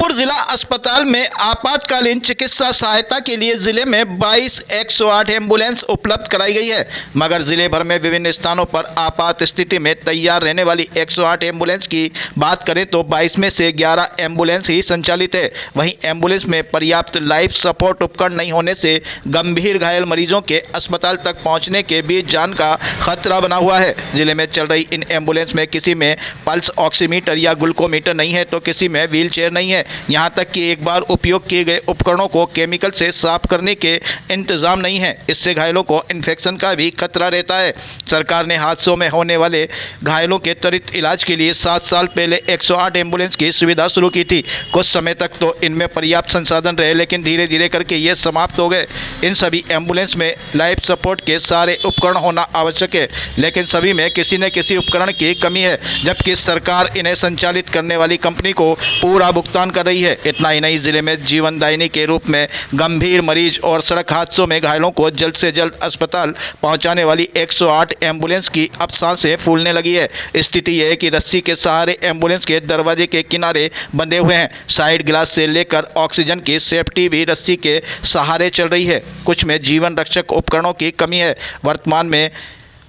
जौनपुर जिला अस्पताल में आपातकालीन चिकित्सा सहायता के लिए जिले में 22 108 एम्बुलेंस उपलब्ध कराई गई है, मगर जिले भर में विभिन्न स्थानों पर आपात स्थिति में तैयार रहने वाली 108 एम्बुलेंस की बात करें तो 22 में से 11 एम्बुलेंस ही संचालित है। वहीं एम्बुलेंस में पर्याप्त लाइफ सपोर्ट उपकरण नहीं होने से गंभीर घायल मरीजों के अस्पताल तक पहुंचने के बीच जान का खतरा बना हुआ है। जिले में चल रही इन एम्बुलेंस में किसी में पल्स ऑक्सीमीटर या ग्लूकोमीटर नहीं है तो किसी में व्हील चेयर नहीं है। यहाँ तक कि एक बार उपयोग किए गए उपकरणों को केमिकल से साफ करने के इंतजाम नहीं है। इससे घायलों को इन्फेक्शन का भी खतरा रहता है। सरकार ने हादसों में होने वाले घायलों के त्वरित इलाज के लिए 7 साल पहले 108 एम्बुलेंस की सुविधा शुरू की थी। कुछ समय तक तो इनमें पर्याप्त संसाधन रहे, लेकिन धीरे धीरे करके ये समाप्त हो गए। इन सभी एम्बुलेंस में लाइफ सपोर्ट के सारे उपकरण होना आवश्यक है, लेकिन सभी में किसी न किसी उपकरण की कमी है, जबकि सरकार इन्हें संचालित करने वाली कंपनी को पूरा भुगतान कर रही है। इतना ही नहीं, जिले में जीवनदायिनी के रूप में गंभीर मरीज और सड़क हादसों में घायलों को जल्द से जल्द अस्पताल पहुंचाने वाली 108 एम्बुलेंस की अब सांसें फूलने लगी है। स्थिति यह है कि रस्सी के सहारे एम्बुलेंस के दरवाजे के किनारे बंधे हुए हैं। साइड ग्लास से लेकर ऑक्सीजन की सेफ्टी भी रस्सी के सहारे चल रही है। कुछ में जीवन रक्षक उपकरणों की कमी है। वर्तमान में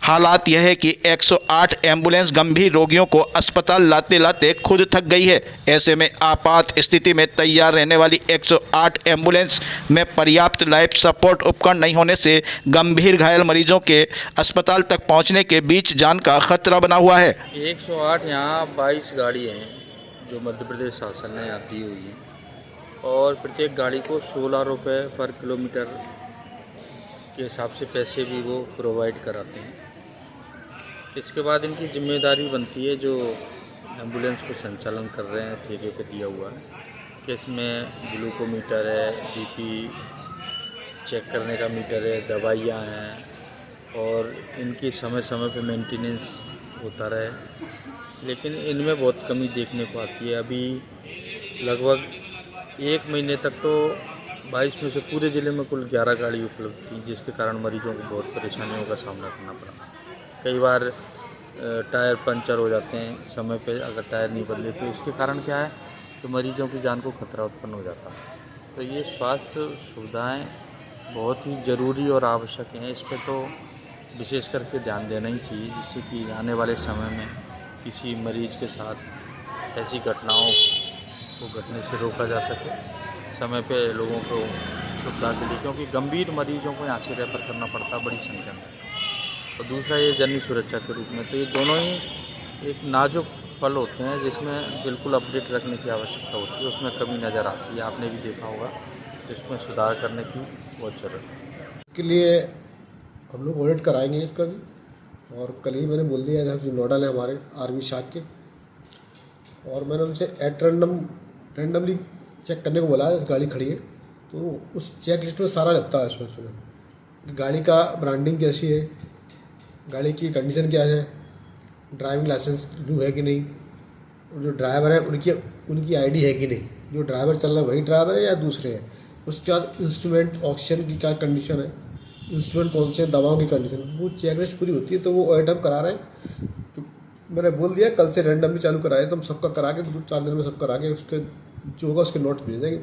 हालात यह है कि 108 एम्बुलेंस गंभीर रोगियों को अस्पताल लाते लाते खुद थक गई है। ऐसे में आपात स्थिति में तैयार रहने वाली 108 एम्बुलेंस में पर्याप्त लाइफ सपोर्ट उपकरण नहीं होने से गंभीर घायल मरीजों के अस्पताल तक पहुंचने के बीच जान का खतरा बना हुआ है। 108 यहाँ 22 गाड़ी हैं जो मध्य प्रदेश शासन ने यहाँ दी हुई है और प्रत्येक गाड़ी को 16 रुपये पर किलोमीटर के हिसाब से पैसे भी वो प्रोवाइड कराते हैं। इसके बाद इनकी जिम्मेदारी बनती है जो एम्बुलेंस को संचालन कर रहे हैं, ठेके पे दिया हुआ है, कि इसमें ग्लूकोमीटर है, बीपी चेक करने का मीटर है, दवाइयाँ हैं और इनकी समय समय पे मेंटेनेंस होता रहे। लेकिन इनमें बहुत कमी देखने को आती है। अभी लगभग 1 महीने तक तो 22 में से पूरे ज़िले में कुल 11 गाड़ी उपलब्ध थी, जिसके कारण मरीजों को बहुत परेशानियों का सामना करना पड़ा। कई बार टायर पंचर हो जाते हैं समय पे, अगर टायर नहीं बदले तो इसके कारण क्या है तो मरीजों की जान को खतरा उत्पन्न हो जाता है। तो ये स्वास्थ्य सुविधाएं बहुत ही ज़रूरी और आवश्यक हैं। इस पर तो विशेष करके ध्यान देना ही चाहिए, जिससे कि आने वाले समय में किसी मरीज के साथ ऐसी घटनाओं को घटने से रोका जा सके समय पे लोगों को सुविधा के लिए, क्योंकि गंभीर मरीजों को यहाँ से रेफर करना पड़ता है बड़ी संख्या में। और दूसरा ये जननी सुरक्षा के रूप में, तो ये दोनों ही एक नाजुक पल होते हैं जिसमें बिल्कुल अपडेट रखने की आवश्यकता होती है। उसमें कमी नज़र आती है, आपने भी देखा होगा, इसमें सुधार करने की बहुत ज़रूरत है। के लिए हम लोग ऑडिट कराएंगे इसका भी, और कल ही मैंने बोल दिया जब जो नोडल है हमारे आर्मी शाख के, और मैंने उनसे रैंडमली चेक करने को बोला है। इस गाड़ी खड़ी है तो उस चेक लिस्ट में सारा लगता है उसमें गाड़ी का ब्रांडिंग कैसी है, गाड़ी की कंडीशन क्या है, ड्राइविंग लाइसेंस न्यू है कि नहीं, जो ड्राइवर है उनकी आईडी है कि नहीं, जो ड्राइवर चल रहा है वही ड्राइवर है या दूसरे हैं। उसके बाद इंस्ट्रूमेंट ऑक्सीजन की क्या कंडीशन है, इंस्ट्रूमेंट कौन से, दवाओं की कंडीशन, वो चेक लिस्ट पूरी होती है। तो वो ऑडिट हम करा रहे हैं। तो मैंने बोल दिया कल से रैंडमली चालू कराए, तो हम सबका करा के 2-4 दिन में सब करा के उसके जो होगा उसके नोट्स भेज देंगे।